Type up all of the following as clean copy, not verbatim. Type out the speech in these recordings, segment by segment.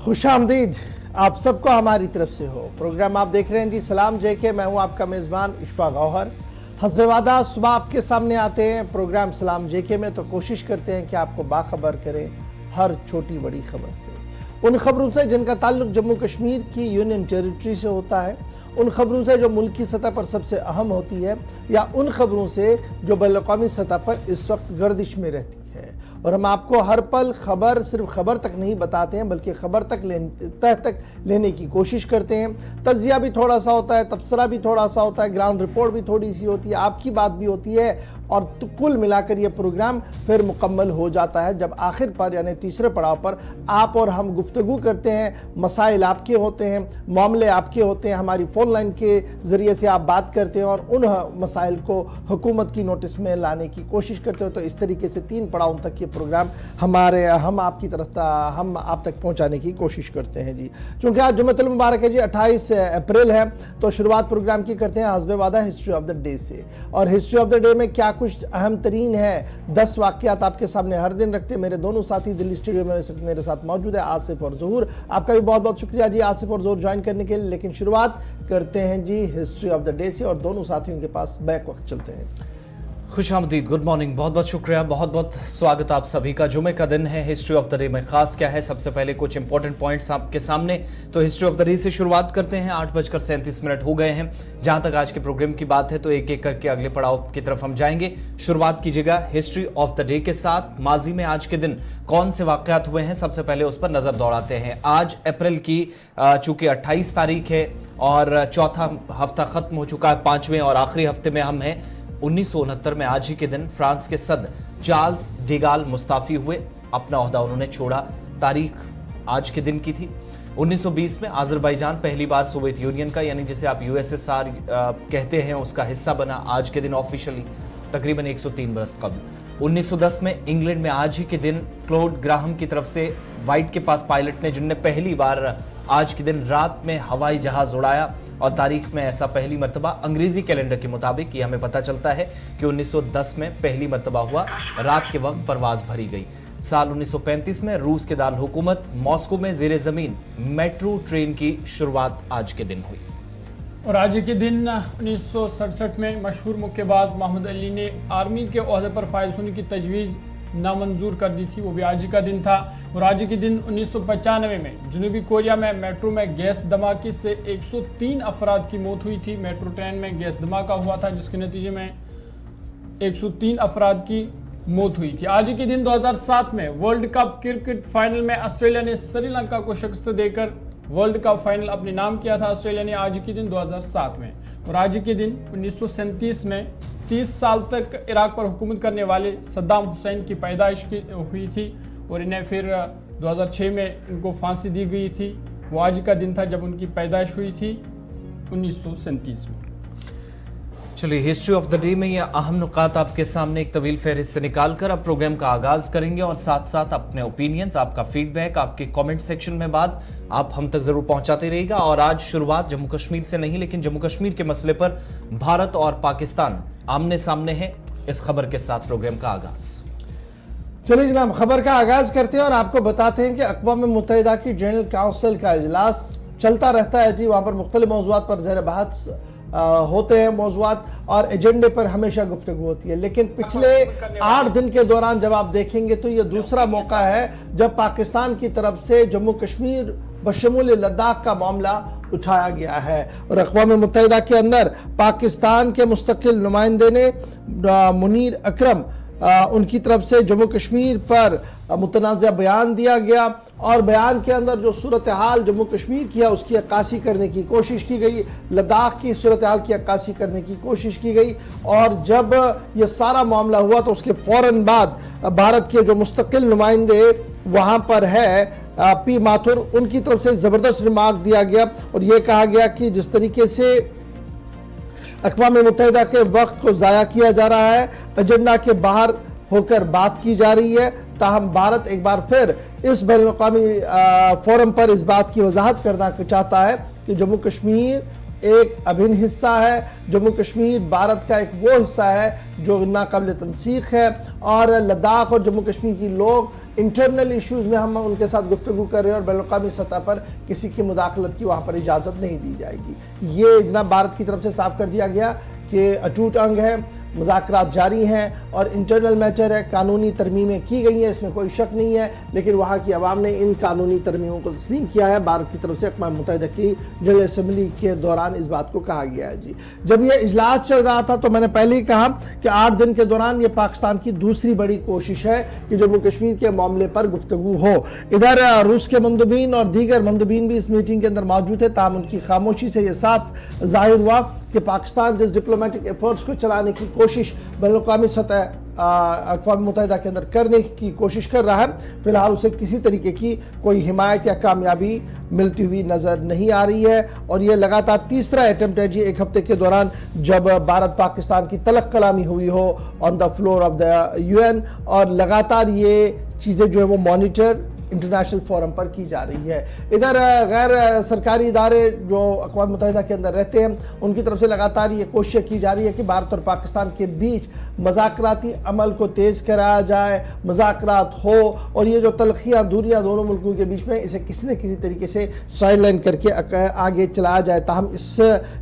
खुशामदीद आप सबको हमारी तरफ से हो। प्रोग्राम आप देख रहे हैं जी सलाम जेके। मैं हूं आपका मेज़बान इशफाक गौहर। हस्बे वादा सुबह आपके सामने आते हैं प्रोग्राम सलाम जेके में, तो कोशिश करते हैं कि आपको बाखबर करें हर छोटी बड़ी खबर से, उन खबरों से जिनका ताल्लुक जम्मू कश्मीर की यूनियन टेरिटरी से होता है, उन खबरों से जो मुल्क की सतह पर सबसे अहम होती है, या उन खबरों से जो बैनुल-अक़वामी सतह पर इस वक्त गर्दिश में रहती है। और हम आपको हर पल खबर सिर्फ खबर तक नहीं बताते हैं, बल्कि खबर तह तक लेने की कोशिश करते हैं। तज्जिया भी थोड़ा सा होता है, तबसरा भी थोड़ा सा होता है, ग्राउंड रिपोर्ट भी थोड़ी सी होती है, आपकी बात भी होती है, और तो कुल मिलाकर यह प्रोग्राम फिर मुकम्मल हो जाता है जब आखिर पर यानी तीसरे पड़ाव पर आप और हम गुफ्तगू करते हैं। मसाइल आपके होते हैं, मामले आपके होते हैं, हमारी फ़ोन लाइन के ज़रिए से आप बात करते हैं और उन मसाइल को हुकूमत की नोटिस में लाने की कोशिश करते हो। तो इस तरीके से 3 पड़ाव तक ये प्रोग्राम हम आपकी तरफ हम आप तक पहुंचाने की कोशिश करते हैं जी। चूँकि आज जुम्मतुल मुबारक है जी, 28 अप्रैल है, तो शुरुआत प्रोग्राम की करते हैं हस्बे वादा हिस्ट्री ऑफ द डे से। और हिस्ट्री ऑफ द डे में क्या कुछ अहम तरीन है, 10 वाक़यात आपके सामने हर दिन रखते हैं। मेरे दोनों साथी दिल्ली स्टूडियो में मेरे साथ मौजूद है, आसिफ और ज़हूर। आपका भी बहुत बहुत शुक्रिया जी आसिफ और ज़हूर ज्वाइन करने के लिए। लेकिन शुरुआत करते हैं जी हिस्ट्री ऑफ द डे से, और दोनों साथियों के पास बैक वक्त चलते हैं। खुशामदीद, गुड मॉर्निंग, बहुत बहुत शुक्रिया, बहुत बहुत स्वागत आप सभी का। जुमे का दिन है, हिस्ट्री ऑफ द डे में खास क्या है, सबसे पहले कुछ इंपॉर्टेंट पॉइंट्स आपके सामने। तो हिस्ट्री ऑफ द डे से शुरुआत करते हैं। 8:37 हो गए हैं। जहां तक आज के प्रोग्राम की बात है तो एक एक करके अगले पड़ाव की तरफ हम जाएंगे। शुरुआत कीजिएगा हिस्ट्री ऑफ द डे के साथ। माजी में आज के दिन कौन से वाकयात हुए हैं, सबसे पहले उस पर नजर दौड़ाते हैं। आज अप्रैल की चूंकि 28 तारीख है और चौथा हफ्ता खत्म हो चुका है, 5वें और आखिरी हफ्ते में हम हैं। 1969 में आज ही के दिन फ्रांस के सदर चार्ल्स डिगाल मुस्ताफी हुए, अपना ओहदा उन्होंने छोड़ा। तारीख आज के दिन की थी। 1920 में अजरबैजान पहली बार सोवियत यूनियन का यानी जिसे आप यूएसएसआर कहते हैं उसका हिस्सा बना आज के दिन ऑफिशियली, तकरीबन 103 बरस कबल। 1910 में इंग्लैंड में आज ही के दिन क्लोड ग्राहम की तरफ से वाइट के पास पायलट ने जिनने पहली बार आज के दिन रात में हवाई जहाज उड़ाया, और तारीख में ऐसा पहली मर्तबा अंग्रेजी कैलेंडर के मुताबिक ये हमें पता चलता है कि 1910 में पहली मर्तबा हुआ, रात के वक्त परवाज भरी गई। साल 1935 में रूस के दारुल हुकूमत मॉस्को में जेर जमीन मेट्रो ट्रेन की शुरुआत आज के दिन हुई। और आज के दिन 1967 में मशहूर मुक्केबाज मोहम्मद अली ने आर्मी के ओहदे पर फायज होने की तजवीज़ नामंजूर कर दी थी, वो भी आज ही का दिन था। और आज के दिन 1995 में जनूबी कोरिया में मेट्रो में गैस धमाके से 103 अफराद की मौत हुई थी। मेट्रो ट्रेन में गैस धमाका हुआ था जिसके नतीजे में 103 अफराद की मौत हुई थी। आज के दिन 2007 में वर्ल्ड कप क्रिकेट फाइनल में ऑस्ट्रेलिया ने श्रीलंका को शिकस्त देकर वर्ल्ड कप फाइनल अपने नाम किया था ऑस्ट्रेलिया ने आज के दिन 2007 में। और आज के दिन 1937 में 30 साल तक इराक पर हुकूमत करने वाले सद्दाम हुसैन की पैदाइश हुई थी, और इन्हें फिर 2006 में इनको फांसी दी गई थी। वो आज का दिन था जब उनकी पैदाइश हुई थी 1937 में। चलिए, हिस्ट्री ऑफ द डे में ये अहम नुकात आपके सामने एक तवील फहरिस्त से निकालकर अब प्रोग्राम का आगाज करेंगे, और साथ साथ अपने ओपिनियंस, आपका फीडबैक, आपके कमेंट सेक्शन में बात आप हम तक जरूर पहुंचाते रहिएगा। और आज शुरुआत जम्मू कश्मीर से नहीं, लेकिन जम्मू कश्मीर के मसले पर भारत और पाकिस्तान आमने सामने है। इस खबर के साथ प्रोग्राम का आगाज। चलिए जनाब, खबर का आगाज करते हैं और आपको बताते हैं कि अक़वाम मुत्तहिदा की जनरल काउंसिल का इजलास चलता रहता है जी। वहाँ पर मुख्तलिफ मौज़ूआत पर ज़ेर बहस होते हैं मौज़ूआत, और एजेंडे पर हमेशा गुफ्तगू होती है। लेकिन पिछले 8 दिन के दौरान जब आप देखेंगे तो ये दूसरा मौका है जब पाकिस्तान की तरफ से जम्मू कश्मीर बशमूल लद्दाख का मामला उठाया गया है। और अक़वाम मुत्तहिदा के अंदर पाकिस्तान के मुस्तकिल नुमाइंदे ने मुनीर अकरम उनकी तरफ से जम्मू कश्मीर पर मुतनाज़ा बयान दिया गया, और बयान के अंदर जो सूरत हाल जम्मू कश्मीर की है उसकी अक्कासी करने की कोशिश की गई, लद्दाख की सूरत हाल की अक्कासी करने की कोशिश की गई। और जब ये सारा मामला हुआ तो उसके फ़ौरन बाद भारत के जो मुस्तकिल नुमाइंदे वहाँ पर है पी माथुर, उनकी तरफ से ज़बरदस्त रिमार्क दिया गया, और ये कहा गया कि जिस तरीके से अक़वाम मुत्तहिदा के वक्त को ज़ाया किया जा रहा है, एजेंडा के बाहर होकर बात की जा रही है। ताहम भारत एक बार फिर इस बैनुल-अक़वामी फोरम पर इस बात की वजाहत करना चाहता है कि जम्मू कश्मीर एक अभिन्न हिस्सा है। जम्मू कश्मीर भारत का एक वो हिस्सा है जो नाकाबिल तनसीख है, और लद्दाख और जम्मू कश्मीर की लोग इंटरनल इश्यूज़ में हम उनके साथ गुफ्तगू कर रहे हैं और बैनुल-अक़वामी सतह पर किसी की मुदाखलत की वहाँ पर इजाज़त नहीं दी जाएगी। ये जनाब भारत की तरफ से साफ कर दिया गया कि अटूट अंग है, मुज़ाकरात जारी हैं और इंटरनल मैटर है, कानूनी तरमीमें की गई हैं, इसमें कोई शक नहीं है। लेकिन वहाँ की आवाम ने इन कानूनी तरमीमों को तस्लीम किया है। भारत की तरफ से अक़वाम मुत्तहिदा की जनरल असम्बली के दौरान इस बात को कहा गया है। जी, जब ये इजलास चल रहा था तो मैंने पहले ही कहा कि 8 दिन के दौरान ये पाकिस्तान की दूसरी बड़ी कोशिश है कि जम्मू कश्मीर के मामले पर गुफ्तगू हो। इधर रूस के मंदुबीन और दीगर मंदुबीन भी इस मीटिंग के अंदर मौजूद थे, ताहम उनकी खामोशी से यह साफ जाहिर हुआ कि पाकिस्तान जिस डिप्लोमेटिक एफर्ट्स को चलाने की कोशिश बैनुल-अक़वामी सतह अक़वाम मुत्तहिदा के अंदर करने की कोशिश कर रहा है, फिलहाल उसे किसी तरीके की कोई हिमायत या कामयाबी मिलती हुई नज़र नहीं आ रही है। और ये लगातार तीसरा अटेम्प्ट है जी एक हफ्ते के दौरान जब भारत पाकिस्तान की तलख कलामी हुई हो on the floor of the UN, और लगातार ये चीज़ें जो है वो मॉनिटर इंटरनेशनल फोरम पर की जा रही है। इधर गैर सरकारी इदारे जो अक़वाम मुत्तहिदा के अंदर रहते हैं उनकी तरफ से लगातार ये कोशिश की जा रही है कि भारत और पाकिस्तान के बीच मज़ाकराती अमल को तेज़ कराया जाए, मज़ाकरात हो, और ये जो तलखियाँ दूरियाँ दोनों मुल्कों के बीच में इसे किसी न किसी तरीके से साइडलाइन करके आगे चलाया जाए। ताहम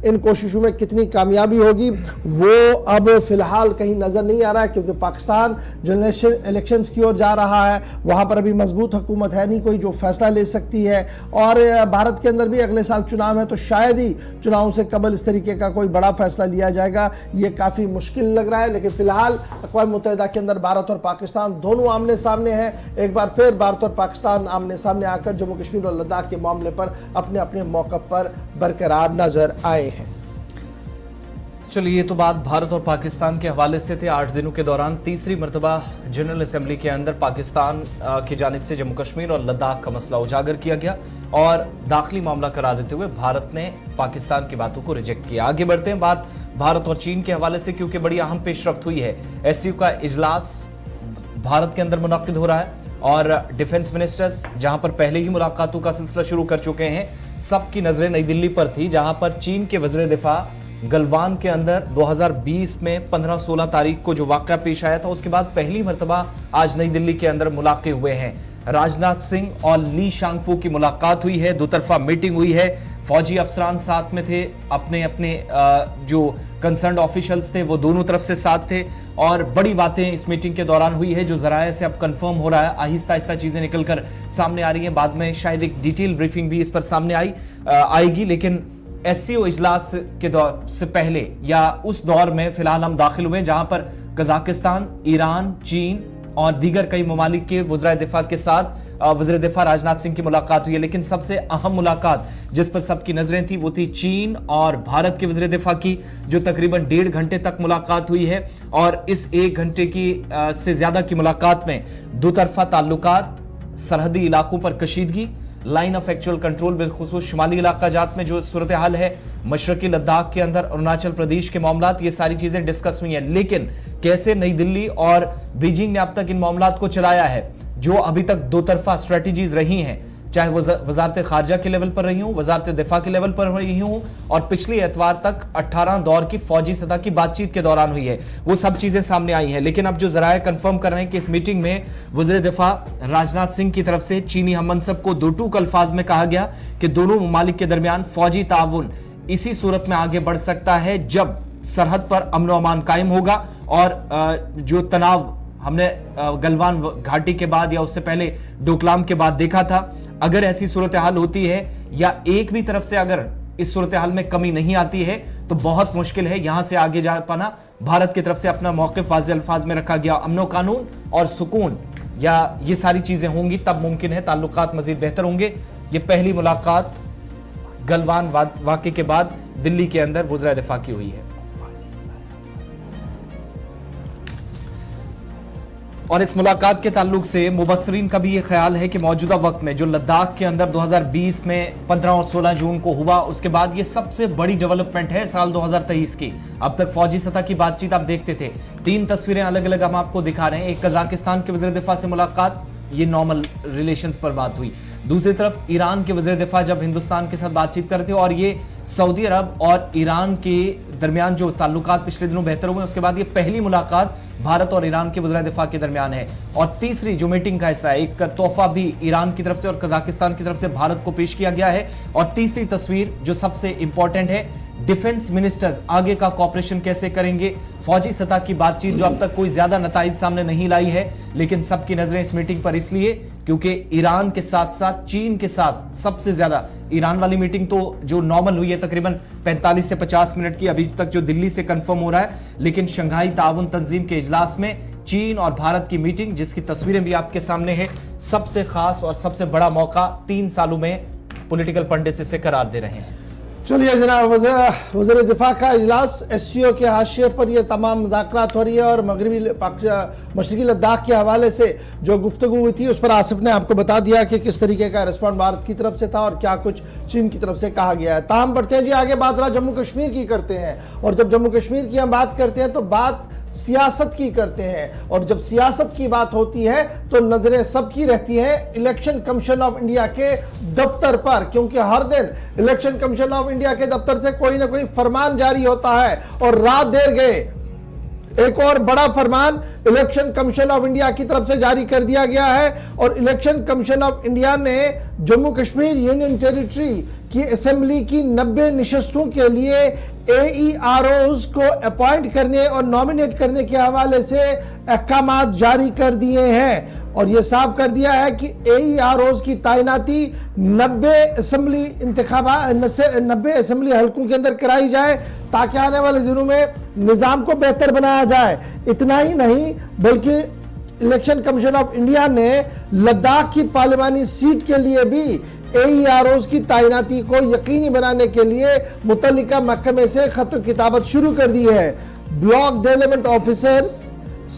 इन कोशिशों में कितनी कामयाबी होगी वो अब फ़िलहाल कहीं नज़र नहीं आ रहा है, क्योंकि पाकिस्तान जनरल इलेक्शंस की ओर जा रहा है। वहाँ पर अभी मजबूत हुकूमत है नहीं कोई जो फैसला ले सकती है, और भारत के अंदर भी अगले साल चुनाव है, तो शायद ही चुनाव से कबल इस तरीके का कोई बड़ा फैसला लिया जाएगा। ये काफ़ी मुश्किल लग रहा है। लेकिन फिलहाल अक़वाम मुत्तहिदा के अंदर भारत और पाकिस्तान दोनों आमने सामने हैं। एक बार फिर भारत और पाकिस्तान आमने सामने आकर जम्मू कश्मीर और लद्दाख के मामले पर अपने अपने मौक़िफ़ पर बरकरार नजर आए हैं। चलिए, ये तो बात भारत और पाकिस्तान के हवाले से थे। 8 दिनों के दौरान तीसरी मरतबा जनरल असम्बली के अंदर पाकिस्तान की जानिब से जम्मू कश्मीर और लद्दाख का मसला उजागर किया गया और दाखिली मामला करार देते हुए भारत ने पाकिस्तान की बातों को रिजेक्ट किया। आगे बढ़ते हैं बात भारत और चीन के हवाले से, क्योंकि बड़ी अहम पेशरफ्त हुई है। SCO का इजलास भारत के अंदर मुनक्किद हो रहा है और डिफेंस मिनिस्टर्स जहां पर पहले ही मुलाकातों का सिलसिला शुरू कर चुके हैं, सबकी नजरें नई दिल्ली पर थी, जहां पर चीन के वज़ीर दिफा गलवान के अंदर 2020 में 15-16 तारीख को जो वाक़या पेश आया था, उसके बाद पहली मरतबा आज नई दिल्ली के अंदर मुलाक़े हुए हैं। राजनाथ सिंह और ली शांगफू की मुलाकात हुई है, दोतरफा मीटिंग हुई है, फौजी अफसरान साथ में थे, अपने अपने जो कंसर्न ऑफिशियल्स थे वो दोनों तरफ से साथ थे, और बड़ी बातें इस मीटिंग के दौरान हुई है जो ज़राए से अब कंफर्म हो रहा है। आहिस्ता आहिस्ता चीज़ें निकल कर सामने आ रही हैं। बाद में शायद एक डिटेल ब्रीफिंग भी इस पर सामने आएगी। लेकिन SCO इजलास के दौर से पहले या उस दौर में फिलहाल हम दाखिल हुए जहां पर कजाकिस्तान, ईरान, चीन और दीगर कई ममालिक के वज़ीर दिफा के साथ वज़ीर दिफा राजनाथ सिंह की मुलाकात हुई है। लेकिन सबसे अहम मुलाकात जिस पर सबकी नजरें थी वो थी चीन और भारत के वज़ीर दिफा की, जो तकरीबन 1.5 घंटे तक मुलाकात हुई है। और इस 1 घंटे की से ज्यादा की मुलाकात में दोतरफा ताल्लुकात, सरहदी इलाकों पर कशीदगी, लाइन ऑफ एक्चुअल कंट्रोल, बिलखुसूस शुमाली इलाका जात में जो सूरत हाल है, मशरकी लद्दाख के अंदर अरुणाचल प्रदेश के मामलात, ये सारी चीजें डिस्कस हुई हैं। लेकिन कैसे नई दिल्ली और बीजिंग ने अब तक इन मामलात को चलाया है, जो अभी तक दो तरफा स्ट्रेटजीज रही हैं, चाहे वजारत खारजा के लेवल पर रही हूं, वजारत दिफा के लेवल पर रही हूं, और पिछले एतवार तक 18 दौर की फौजी सतह की बातचीत के दौरान हुई है, वो सब चीजें सामने आई हैं। लेकिन अब जो जराए कंफर्म कर रहे हैं कि इस मीटिंग में वज़ीर दिफा राजनाथ सिंह की तरफ से चीनी हम मनसब को दो टूक अल्फाज में कहा गया कि दोनों ममालिक के दरमियान फौजी ताउन इसी सूरत में आगे बढ़ सकता है जब सरहद पर अमन व अमान कायम होगा, और जो तनाव हमने गलवान घाटी के बाद या उससे पहले डोकलाम के बाद देखा था, अगर ऐसी सूरत हाल होती है या एक भी तरफ से अगर इस सूरत हाल में कमी नहीं आती है तो बहुत मुश्किल है यहां से आगे जा पाना। भारत की तरफ से अपना मौक़िफ़ वाज़ेह अल्फाज में रखा गया, अमन कानून और सुकून या ये सारी चीजें होंगी तब मुमकिन है ताल्लुकात मजीद बेहतर होंगे। ये पहली मुलाकात गलवान वाक़े के बाद दिल्ली के अंदर वज़ीर दिफा की हुई है। और इस मुलाकात के ताल्लुक से मुबस्सरीन का भी ये ख्याल है कि मौजूदा वक्त में जो लद्दाख के अंदर 2020 में 15 और 16 जून को हुआ, उसके बाद ये सबसे बड़ी डेवलपमेंट है साल 2023 की। अब तक फौजी सतह की बातचीत आप देखते थे, 3 तस्वीरें अलग अलग हम आपको दिखा रहे हैं। एक कजाकिस्तान के वज़ीर दिफा से मुलाकात, ये नॉर्मल रिलेशंस पर बात हुई। दूसरी तरफ ईरान के वज़ीर दिफा जब हिंदुस्तान के साथ बातचीत करते और ये सऊदी अरब और ईरान के दरमियान जो ताल्लुकात पिछले दिनों बेहतर हुए, उसके बाद ये पहली मुलाकात भारत और ईरान के वज़ीर दिफा के दरमियान है। और तीसरी जो मीटिंग का हिस्सा है, एक तोहफा भी ईरान की तरफ से और कजाकिस्तान की तरफ से भारत को पेश किया गया है। और तीसरी तस्वीर जो सबसे इंपॉर्टेंट है, डिफेंस मिनिस्टर्स आगे का कॉपरेशन कैसे करेंगे। फौजी सतह की बातचीत जो अब तक कोई ज्यादा नताइज सामने नहीं लाई है, लेकिन सबकी नजरें इस मीटिंग पर इसलिए क्योंकि ईरान के साथ साथ चीन के साथ सबसे ज्यादा, ईरान वाली मीटिंग तो जो नॉर्मल हुई है तकरीबन 45 से 50 मिनट की अभी तक जो दिल्ली से कंफर्म हो रहा है, लेकिन शंघाई ताउन तंजीम के इजलास में चीन और भारत की मीटिंग, जिसकी तस्वीरें भी आपके सामने है, सबसे खास और सबसे बड़ा मौका 3 सालों में पॉलिटिकल पंडित इसे करार दे रहे हैं। चलिए जनाब, वज़ीर दिफा का इजलास, SCO के हाशिए पर यह तमाम मुज़ाकरात हो रही है और मशरक़ी लद्दाख के हवाले से जो गुफ्तगू हुई थी उस पर आसिफ ने आपको बता दिया कि किस तरीके का रिस्पॉन्ड भारत की तरफ से था और क्या कुछ चीन की तरफ से कहा गया है। ताहम बढ़ते हैं जी आगे, बात रहा जम्मू कश्मीर की करते हैं, और जब जम्मू कश्मीर की हम बात करते हैं तो बात सियासत की करते हैं, और जब सियासत की बात होती है तो नजरें सबकी रहती हैं इलेक्शन कमीशन ऑफ इंडिया के दफ्तर पर, क्योंकि हर दिन इलेक्शन कमीशन ऑफ इंडिया के दफ्तर से कोई ना कोई फरमान जारी होता है। और रात देर गए एक और बड़ा फरमान इलेक्शन कमीशन ऑफ इंडिया की तरफ से जारी कर दिया गया है, और इलेक्शन कमीशन ऑफ इंडिया ने जम्मू कश्मीर यूनियन टेरिटरी की असेंबली की 90 निशस्तों के लिए AEROs को अपॉइंट करने और नॉमिनेट करने के हवाले से अहकामात जारी कर दिए हैं। और यह साफ कर दिया है कि AEROs की तैनाती 90 असेंबली हलकों के अंदर कराई जाए ताकि आने वाले दिनों में निजाम को बेहतर बनाया जाए। इतना ही नहीं बल्कि इलेक्शन कमीशन ऑफ इंडिया ने लद्दाख की पार्लिमानी सीट के लिए भी AEROs की तैनाती को यकीनी बनाने के लिए मुतल्लिका महकमे से खत किताबत शुरू कर दी है। Block development officers,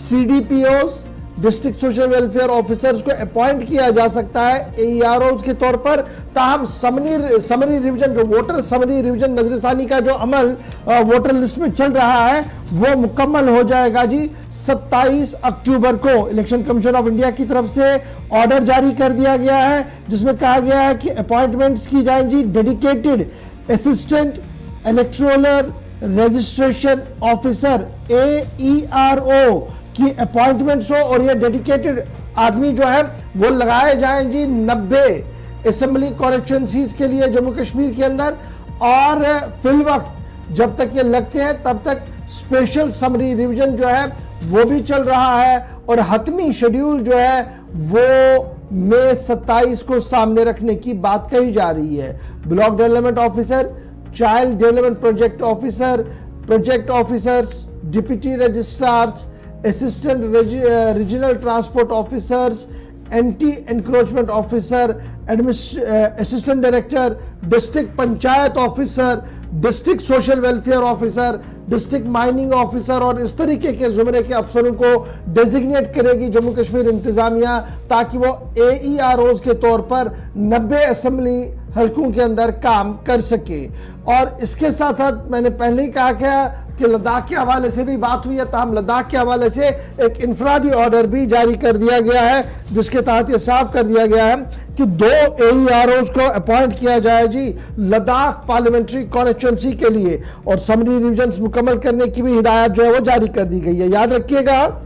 CDPOs, district social welfare officers को अपॉइंट किया जा सकता है AEROs के तौर पर। ताहम समरी रिवीजन, जो वोटर समरी रिवीजन नजरसानी का जो अमल वोटर लिस्ट में चल रहा है वो मुकम्मल हो जाएगा जी 27 अक्टूबर को। इलेक्शन कमीशन ऑफ इंडिया की तरफ से ऑर्डर जारी कर दिया गया है जिसमें कहा गया है कि अपॉइंटमेंट्स की जाएं जी dedicated assistant electoral registration officer AERO की अपॉइंटमेंट्स हो, और ये डेडिकेटेड आदमी जो है वो लगाए जाएं जी 90 असेंबली कॉन्स्टिट्यूएंसीज के लिए जम्मू कश्मीर के अंदर। और फिल वक्त जब तक ये लगते हैं तब तक स्पेशल समरी रिवीजन जो है वो भी चल रहा है, और हतमी शेड्यूल जो है वो मई 27 को सामने रखने की बात कही जा रही है। Block development officer, child development project officers, deputy registrars, assistant regional transport officers, anti encroachment officer, assistant director, district panchayat officer, district social welfare officer, district mining officer और इस तरीके के जुमरे के अफसरों को डेजिग्नेट करेगी जम्मू कश्मीर इंतजामिया, ताकि वो AEROs के तौर पर 90 असेंबली हलकों के अंदर काम कर सके। और इसके साथ साथ मैंने पहले ही कहा क्या कि लद्दाख के हवाले से भी बात हुई है, ताहम लद्दाख के हवाले से एक इनफरादी ऑर्डर भी जारी कर दिया गया है जिसके तहत यह साफ कर दिया गया है कि 2 AEROs को अपॉइंट किया जाए जी लद्दाख पार्लियामेंट्री कॉन्स्टिट्यूएंसी के लिए, और समरी रिविजन्स मुकम्मल करने की भी हिदायत जो है वो जारी कर दी गई है। याद रखिएगा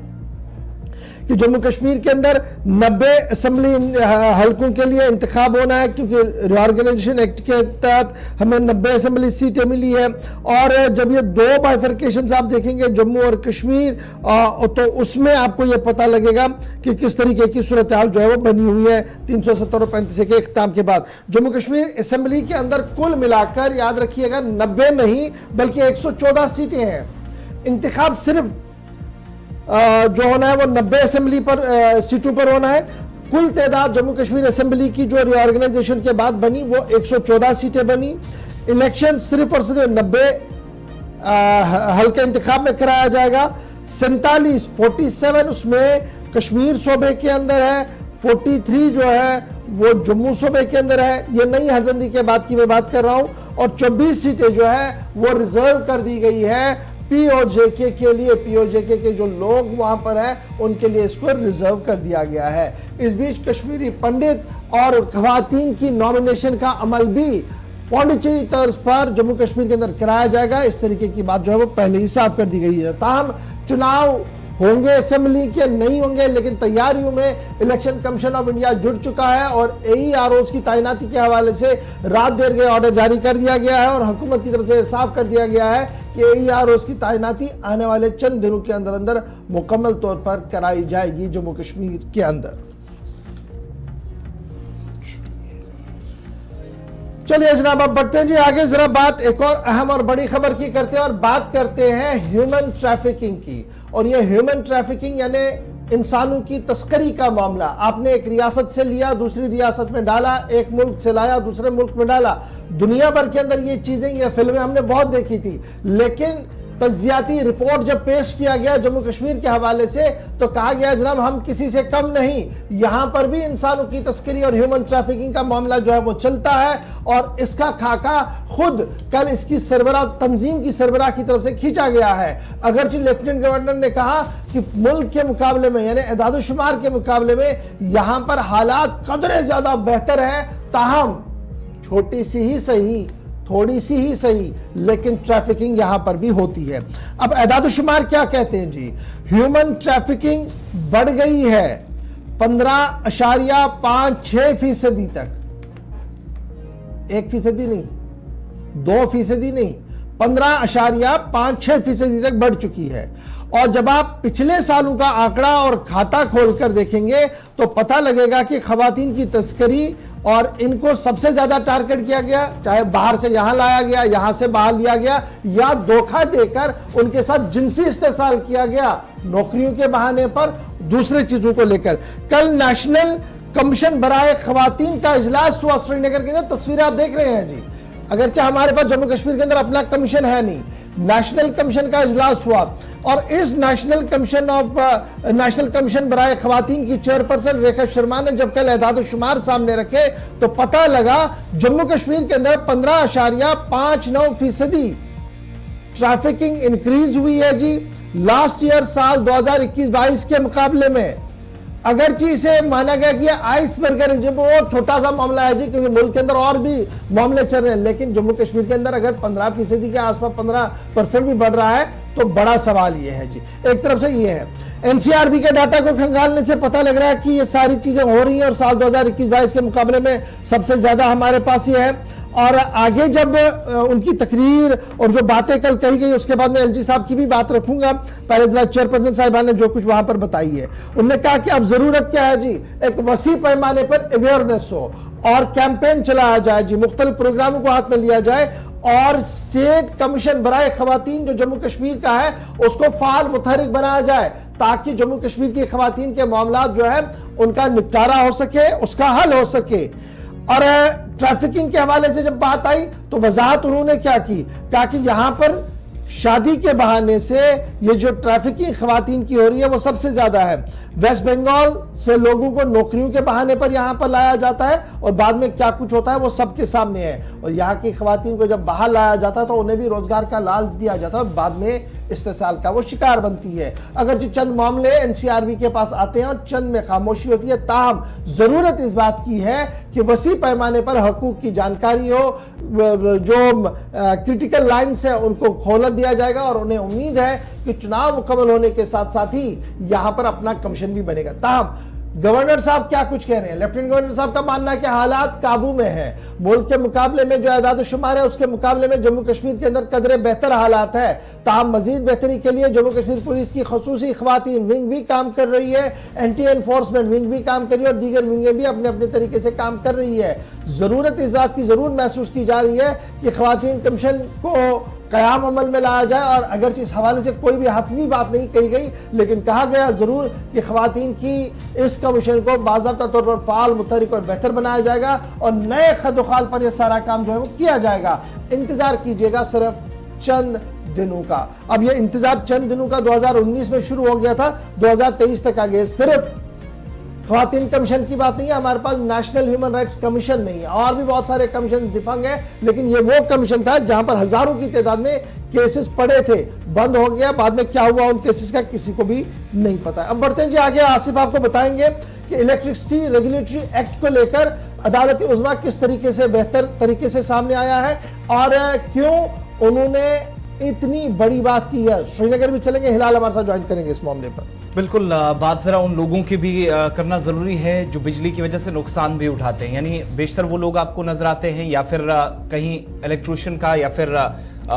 कि जम्मू कश्मीर के अंदर 90 असेंबली हलकों के लिए इंतखाब होना है, क्योंकि रिऑर्गेनाइजेशन एक्ट के तहत हमें 90 असेंबली सीटें मिली है। और जब ये 2 बाइफर्केशन आप देखेंगे जम्मू और कश्मीर, तो उसमें आपको ये पता लगेगा कि किस तरीके की सूरत हाल जो है वो बनी हुई है 370 और 35 के इख्तिताम के बाद। जम्मू कश्मीर असेंबली के अंदर कुल मिलाकर याद रखिएगा 90 नहीं बल्कि 114 सीटें हैं। इंतखाब सिर्फ जो होना है वो 90 असेंबली पर सीटों पर होना है। कुल तादाद जम्मू कश्मीर असेंबली की जो रिऑर्गेनाइजेशन के बाद बनी वो 114 सीटें बनी। इलेक्शन सिर्फ और सिर्फ 90 हल्के इंतखाब में कराया जाएगा। 47 उसमें कश्मीर सूबे के अंदर है, 43 जो है वो जम्मू सूबे के अंदर है। ये नई हदबंदी के बाद की मैं बात कर रहा हूं, और 24 सीटें जो है वो रिजर्व कर दी गई है POJK के लिए। POJK के जो लोग वहां पर हैं उनके लिए इसको रिजर्व कर दिया गया है। इस बीच कश्मीरी पंडित और खवातीन की नॉमिनेशन का अमल भी पौंडीचेरी तर्ज पर जम्मू कश्मीर के अंदर कराया जाएगा, इस तरीके की बात जो है वो पहले ही साफ कर दी गई है। ताहम चुनाव होंगे असेंबली के नहीं होंगे, लेकिन तैयारियों में इलेक्शन कमीशन ऑफ इंडिया जुट चुका है और AEROs की तैनाती के हवाले से रात देर गए ऑर्डर जारी कर दिया गया है और हुकूमत की तरफ से साफ कर दिया गया है कि AEROs की तैनाती आने वाले चंद दिनों के अंदर अंदर मुकम्मल तौर पर कराई जाएगी जम्मू कश्मीर के अंदर। चलिए जनाब, अब बढ़ते हैं जी आगे, जरा बात एक और अहम और बड़ी खबर की करते हैं और बात करते हैं ह्यूमन ट्रैफिकिंग की। और ये ह्यूमन ट्रैफिकिंग यानी इंसानों की तस्करी का मामला। आपने एक रियासत से लिया, दूसरी रियासत में डाला, एक मुल्क से लाया, दूसरे मुल्क में डाला। दुनिया भर के अंदर ये चीजें, ये फिल्में हमने बहुत देखी थी, लेकिन तज्जियाती रिपोर्ट जब पेश किया गया जम्मू कश्मीर के हवाले से तो कहा गया जनाब हम किसी से कम नहीं, यहां पर भी इंसानों की तस्करी और ह्यूमन ट्रैफिकिंग का मामला जो है वो चलता है। और इसका खाका खुद कल इसकी सरबराह तंजीम की सरबराह की तरफ से खींचा गया है। अगरचे लेफ्टिनेंट गवर्नर ने कहा कि मुल्क के मुकाबले में यानी एदाद-ओ-शुमार के मुकाबले में यहां पर हालात कदरे ज्यादा बेहतर है, ताहम छोटी सी ही सही, थोड़ी सी ही सही, लेकिन ट्रैफिकिंग यहां पर भी होती है। अब एदाद-ओ-शुमार क्या कहते हैं जी? ह्यूमन ट्रैफिकिंग बढ़ गई है 15.56% तक, 1% नहीं, 2% नहीं, 15.56% तक बढ़ चुकी है। और जब आप पिछले सालों का आंकड़ा और खाता खोलकर देखेंगे तो पता लगेगा कि खवातीन की तस्करी और इनको सबसे ज्यादा टारगेट किया गया, चाहे बाहर से यहां लाया गया, यहां से बाहर लिया गया, या धोखा देकर उनके साथ जिनसी इस्तेसाल किया गया नौकरियों के बहाने पर, दूसरे चीजों को लेकर। कल नेशनल कमीशन बराए खवातीन का इजलास हुआ श्रीनगर के अंदर, तस्वीरें आप देख रहे हैं जी। अगरचे हमारे पास जम्मू कश्मीर के अंदर अपना कमीशन है नहीं, नेशनल कमीशन का इजलास हुआ और इस नेशनल कमीशन बराए खवातीन की चेयरपर्सन रेखा शर्मा ने जब कल एदाद-ओ-शुमार सामने रखे तो पता लगा जम्मू कश्मीर के अंदर 15.59% ट्रैफिकिंग इंक्रीज हुई है जी लास्ट ईयर साल 2021-22 के मुकाबले में। अगरचे इसे माना गया कि आइसबर्गर है, वो छोटा सा मामला है जी, क्योंकि मुल्क के अंदर और भी मामले चल रहे हैं, लेकिन जम्मू कश्मीर के अंदर अगर 15% के आसपास 15% भी बढ़ रहा है तो बड़ा सवाल ये है जी। एक तरफ से ये है, एनसीआरबी के डाटा को खंगालने से पता लग रहा है कि ये सारी चीजें हो रही हैं और साल 2021-22 के मुकाबले में सबसे ज्यादा हमारे पास ये है। और आगे जब उनकी तकरीर और जो बातें कल कही गई उसके बाद में एलजी साहब की भी बात रखूंगा। पहले जरा चेयरपर्सन साहिबा ने जो कुछ वहां पर बताई है, उन्होंने कहा कि अब जरूरत क्या है जी, एक वसी पैमाने पर अवेयरनेस हो और कैंपेन चलाया जाए जी, मुख्तलिफ प्रोग्रामों को हाथ में लिया जाए और स्टेट कमीशन बराए खवातीन जो जम्मू कश्मीर का है उसको फाल मुतहरिक बनाया जाए ताकि जम्मू कश्मीर की खवातीन के मामला जो है उनका निपटारा हो सके, उसका हल हो सके। और ट्रैफिकिंग के हवाले से जब बात आई तो वजाहत उन्होंने क्या की, कहा कि यहां पर शादी के बहाने से ये जो ट्रैफिकिंग खवातीन की हो रही है वो सबसे ज्यादा है। वेस्ट बंगाल से लोगों को नौकरियों के बहाने पर यहां पर लाया जाता है और बाद में क्या कुछ होता है वो सबके सामने है। और यहाँ की खवातीन को जब बाहर लाया जाता है तो उन्हें भी रोजगार का लालच दिया जाता है और बाद में इस्तेसाल का वो शिकार बनती है। अगर जो चंद मामले एनसीआरबी के पास आते हैं और चंद में खामोशी होती है, ताहम जरूरत इस बात की है कि वसी पैमाने पर हकूक की जानकारी हो, जो क्रिटिकल लाइन्स है उनको खोल दिया जाएगा और उन्हें उम्मीद है कि चुनाव मुकम्मल होने के साथ साथ ही यहां पर अपना कमीशन भी बनेगा। ताहम गवर्नर साहब क्या कुछ कह रहे हैं, लेफ्टिनेंट गवर्नर साहब का मानना है कि हालात काबू में है, मुल्क के मुकाबले में जो एदाद-ओ-शुमार है उसके मुकाबले में जम्मू कश्मीर के अंदर कदरे बेहतर हालात है। ताहम मजीद बेहतरी के लिए जम्मू कश्मीर पुलिस की खसूसी खवातीन विंग भी काम कर रही है, एंटी एनफोर्समेंट विंग भी काम कर रही है और दीगर विंगें भी अपने अपने तरीके से काम कर रही है। जरूरत इस बात की जरूर महसूस की जा रही है कि खवातीन कमीशन को कयाम अमल में लाया जाए। और अगर इस हवाले से कोई भी हतमी बात नहीं कही गई, लेकिन कहा गया जरूर कि खवातीन की इस कमीशन को बाज़ाब्ता तौर पर फाल, मुतहरिक और बेहतर बनाया जाएगा और नए खदोखाल पर यह सारा काम जो है वो किया जाएगा। इंतजार कीजिएगा सिर्फ चंद दिनों का। अब यह इंतजार चंद दिनों का 2019 में शुरू हो गया था, 2023 तक आ गए। सिर्फ खवातीन कमीशन की बात नहीं है, हमारे पास नेशनल ह्यूमन राइट्स कमीशन नहीं है, और भी बहुत सारे कमीशन डिफंग है, लेकिन ये वो कमीशन था जहां पर हजारों की तादाद में केसेस पड़े थे, बंद हो गया। बाद में क्या हुआ उन केसेस का किसी को भी नहीं पता। अब बढ़ते हैं जी आगे, आसिफ आपको बताएंगे कि इलेक्ट्रिसिटी रेगुलेटरी एक्ट को लेकर अदालत उज़्मा किस तरीके से बेहतर तरीके से सामने आया है और क्यों उन्होंने इतनी बड़ी बात की है। श्रीनगर भी चलेंगे, हिलाल हमारे साथ ज्वाइन करेंगे इस मामले पर। बिल्कुल, बात जरा उन लोगों की भी करना जरूरी है जो बिजली की वजह से नुकसान भी उठाते हैं, यानी बेशतर वो लोग आपको नजर आते हैं या फिर कहीं इलेक्ट्रिशियन का या फिर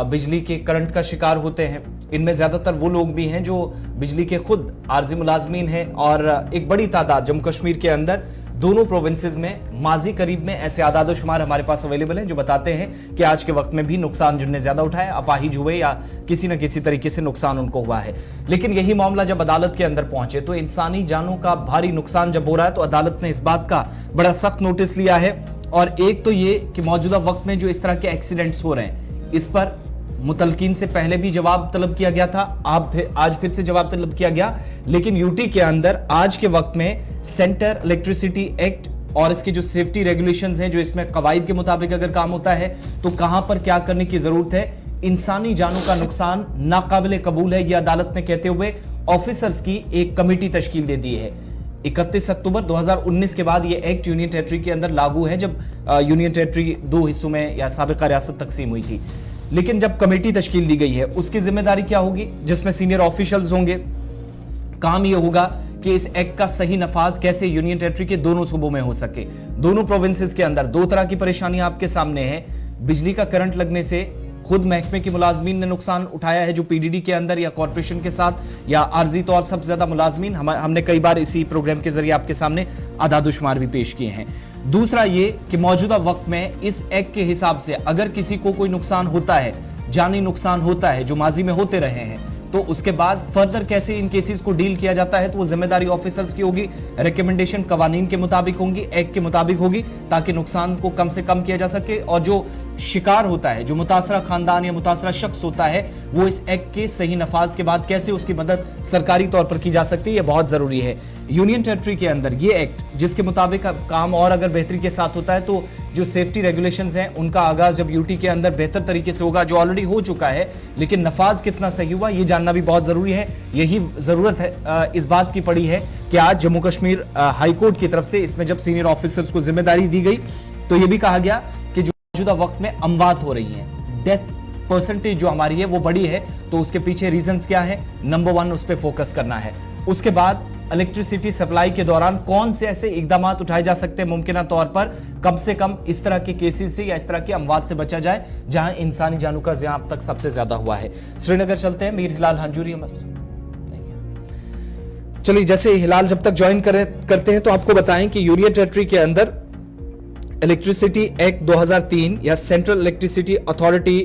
बिजली के करंट का शिकार होते हैं। इनमें ज्यादातर वो लोग भी हैं जो बिजली के खुद आर्जी मुलाजमीन हैं और एक बड़ी तादाद जम्मू कश्मीर के अंदर दोनों प्रोविंसेस में माजी करीब में ऐसे आदाद शुमार हमारे पास अवेलेबल हैं जो बताते हैं कि आज के वक्त में भी नुकसान जिनने ज्यादा उठाया, अपाहिज हुए या किसी न किसी तरीके से नुकसान उनको हुआ है। लेकिन यही मामला जब अदालत के अंदर पहुंचे तो इंसानी जानों का भारी नुकसान जब हो रहा है तो अदालत ने इस बात का बड़ा सख्त नोटिस लिया है। और एक तो ये कि मौजूदा वक्त में जो इस तरह के एक्सीडेंट्स हो रहे हैं इस पर मुतलकिन से पहले भी जवाब तलब किया गया था, आज फिर से जवाब तलब किया गया। लेकिन यूटी के अंदर आज के वक्त में सेंटर इलेक्ट्रिसिटी एक्ट और इसकी जो सेफ्टी रेगुलेशंस हैं, जो इसमें कवायद के मुताबिक अगर काम होता है तो कहां पर क्या करने की जरूरत है, इंसानी जानों का नुकसान नाकाबिले कबूल है, यह अदालत ने कहते हुए ऑफिसर्स की एक कमेटी तश्कील दे दी है। 31 अक्टूबर 2019 के बाद यह एक्ट यूनियन टेरिटरी के अंदर लागू है, जब यूनियन टेरिटरी दो हिस्सों में या साबिका रियासत तकसीम हुई थी। लेकिन जब कमेटी तश्कील दी गई है उसकी जिम्मेदारी क्या होगी, जिसमें सीनियर ऑफिशियल्स होंगे। काम यह होगा कि इस एक्ट का सही नफाज कैसे यूनियन टेरिटरी के दोनों सूबों में हो सके। दोनों प्रोविंसेस के अंदर दो तरह की परेशानी आपके सामने है। बिजली का करंट लगने से खुद महकमे की मुलाजमीन ने नुकसान उठाया है, जो पीडीडी के अंदर या कॉर्पोरेशन के साथ या आर्जी तौर सबसे ज्यादा मुलाजमीन, हमने कई बार इसी प्रोग्राम के जरिए आपके सामने आदादुशुमार भी पेश किए हैं। दूसरा ये कि मौजूदा वक्त में इस एक्ट के हिसाब से अगर किसी को कोई नुकसान होता है, जानी नुकसान होता है जो माजी में होते रहे हैं, तो उसके बाद फर्दर कैसे इन केसेस को डील किया जाता है तो वो जिम्मेदारी ऑफिसर्स की होगी। रिकमेंडेशन कवानीन के मुताबिक होंगी, एक्ट के मुताबिक होगी, ताकि नुकसान को कम से कम किया जा सके और जो शिकार होता है, जो मुतासरा खानदान या मुतासरा शख्स होता है, वो इस एक्ट के सही नफाज के बाद कैसे उसकी मदद सरकारी तौर पर की जा सकती है, यह बहुत जरूरी है। यूनियन टेरिटरी के अंदर ये एक्ट जिसके मुताबिक काम और अगर बेहतरी के साथ होता है तो जो सेफ्टी रेगुलेशंस हैं उनका आगाज जब यूटी के अंदर बेहतर तरीके से होगा, जो ऑलरेडी हो चुका है, लेकिन नफाज कितना सही हुआ ये जानना भी बहुत जरूरी है। यही जरूरत है इस बात की पड़ी है कि आज जम्मू कश्मीर हाई कोर्ट की तरफ से इसमें जब सीनियर ऑफिसर्स को जिम्मेदारी दी गई तो यह भी कहा गया कि जो मौजूदा वक्त में अमवात हो रही हैं, डेथ परसेंटेज जो हमारी है वो बड़ी है, तो उसके पीछे रीजंस क्या है, नंबर 1 उस पर फोकस करना है। उसके बाद इलेक्ट्रिसिटी सप्लाई के दौरान कौन से ऐसे इकदाम उठाए जा सकते हैं मुमकिन तौर पर कम से कम इस तरह के केसेस से या इस तरह की अमवात से बचा जाए जहां इंसानी जानों का ज़िया अब तक सबसे ज्यादा हुआ है। श्रीनगर चलते हैं, मीर हिलाल हंजूरी हमारे साथ। चलिए, जैसे हिलाल जब तक ज्वाइन करते हैं तो आपको बताएं कि यूनियन टेरिटरी के अंदर इलेक्ट्रिसिटी एक्ट 2003 या सेंट्रल इलेक्ट्रिसिटी अथॉरिटी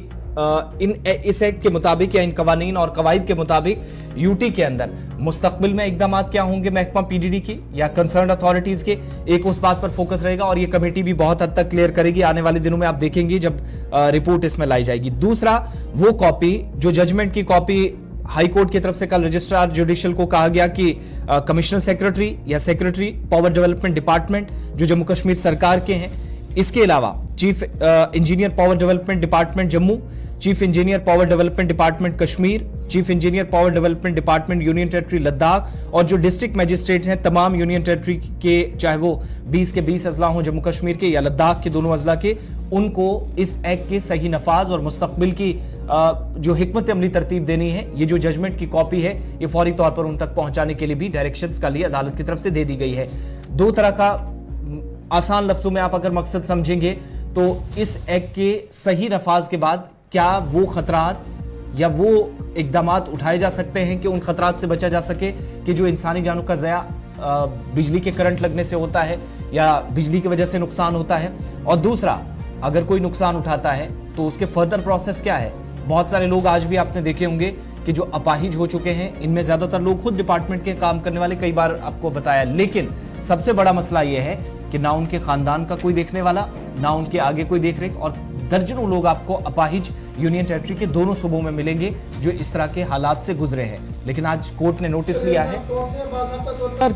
इस एक्ट के मुताबिक या इन कवानीन और कवायद के मुताबिक यूटी के अंदर मुस्तकबिल में इकदाम क्या होंगे महकमा पीडीडी की या कंसर्न अथॉरिटीज के, एक उस बात पर फोकस रहेगा और ये कमेटी भी बहुत हद तक क्लियर करेगी। आने वाले दिनों में आप देखेंगे जब रिपोर्ट इसमें लाई जाएगी। दूसरा वो कॉपी जो जजमेंट की कॉपी हाई कोर्ट की तरफ से कल रजिस्ट्रार जुडिशियल को कहा गया कि कमिश्नर सेक्रेटरी या सेक्रेटरी पावर डेवलपमेंट डिपार्टमेंट जो जम्मू कश्मीर सरकार के हैं, इसके अलावा chief engineer power development department Jammu, chief engineer power development department Kashmir, chief engineer power development department union territory Ladakh और जो डिस्ट्रिक्ट मजिस्ट्रेट हैं तमाम यूनियन टेरिटरी के, चाहे वो 20 के 20 अजला हों जम्मू कश्मीर के या लद्दाख के दोनों अजला के, उनको इस एक्ट के सही नफाज और मुस्तकबिल की जो हिकमत अमली तरतीब देनी है, ये जो जजमेंट की कॉपी है ये फौरी तौर पर उन तक पहुंचाने के लिए भी डायरेक्शंस का लिए अदालत की तरफ से दे दी गई है। दो तरह का आसान लफ्जों में आप अगर मकसद समझेंगे तो इस एक्ट के सही नफाज के बाद क्या वो खतरात या वो इकदाम उठाए जा सकते हैं कि उन खतरात से बचा जा सके कि जो इंसानी जानों का ज़या बिजली के करंट लगने से होता है या बिजली की वजह से नुकसान होता है। और दूसरा, अगर कोई नुकसान उठाता है तो उसके फर्दर प्रोसेस क्या है। बहुत सारे लोग आज भी आपने देखे होंगे कि जो अपाहिज हो चुके हैं, इनमें ज्यादातर लोग खुद डिपार्टमेंट के काम करने वाले, कई बार आपको बताया, लेकिन सबसे बड़ा मसला यह है कि ना उनके खानदान का कोई देखने वाला, ना उनके आगे कोई देख रेख, और दर्जनों लोग आपको अपाहिज यूनियन टेरिटरी के दोनों सूबों में मिलेंगे जो इस तरह के हालात से गुजरे हैं। लेकिन आज कोर्ट ने नोटिस लिया है,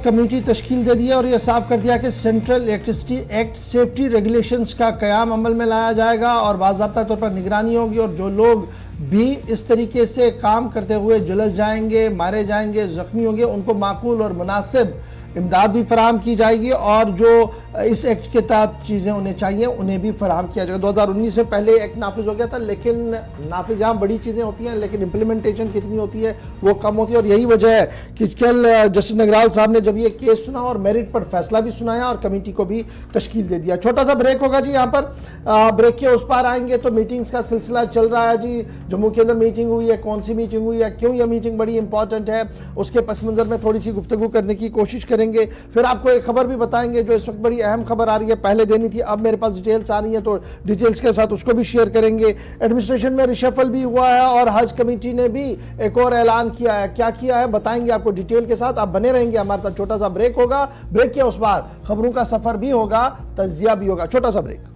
कमेटी तश्कील दे दिया और यह साफ कर दिया कि central electricity act safety regulations का कयाम अमल में लाया जाएगा और बाज़ाब्ता तौर पर निगरानी होगी और जो लोग भी इस तरीके से काम करते हुए जुलस जाएंगे, मारे जाएंगे, जख्मी होंगे, उनको माकूल और मुनासिब इमदाद भी फराहम की जाएगी और जो इस एक्ट के तहत चीज़ें उन्हें चाहिए उन्हें भी फराहम किया जाएगा। 2019 में पहले एक्ट नाफिज हो गया था, लेकिन नाफिज यहाँ बड़ी चीज़ें होती हैं लेकिन इम्प्लीमेंटेशन कितनी होती है वो कम होती है। और यही वजह है कि कल जस्टिस नगराल साहब ने जब ये केस सुना और मेरिट पर फैसला भी सुनाया और कमेटी को भी तश्कील दे दिया। छोटा सा ब्रेक होगा जी, यहाँ पर ब्रेक के उस पार आएंगे तो मीटिंग्स का सिलसिला चल रहा है जी। जम्मू के अंदर मीटिंग हुई है, कौन सी मीटिंग हुई है, क्यों यह मीटिंग बड़ी इंपॉर्टेंट है, उसके पस मंजर में थोड़ी सी गुफ्तगू करने की कोशिश करेंगे। फिर आपको एक खबर भी बताएंगे जो इस वक्त बड़ी अहम खबर आ रही है, पहले देनी थी अब मेरे पास डिटेल्स आ रही है तो डिटेल्स के साथ उसको भी शेयर करेंगे। एडमिनिस्ट्रेशन में रिशफल भी हुआ है और हज कमेटी ने भी एक और ऐलान किया है। क्या किया है बताएंगे आपको डिटेल के साथ, आप बने रहेंगे हमारे साथ। छोटा सा ब्रेक होगा, ब्रेक के उस बाद खबरों का सफर भी होगा, तजिया भी होगा। छोटा सा ब्रेक।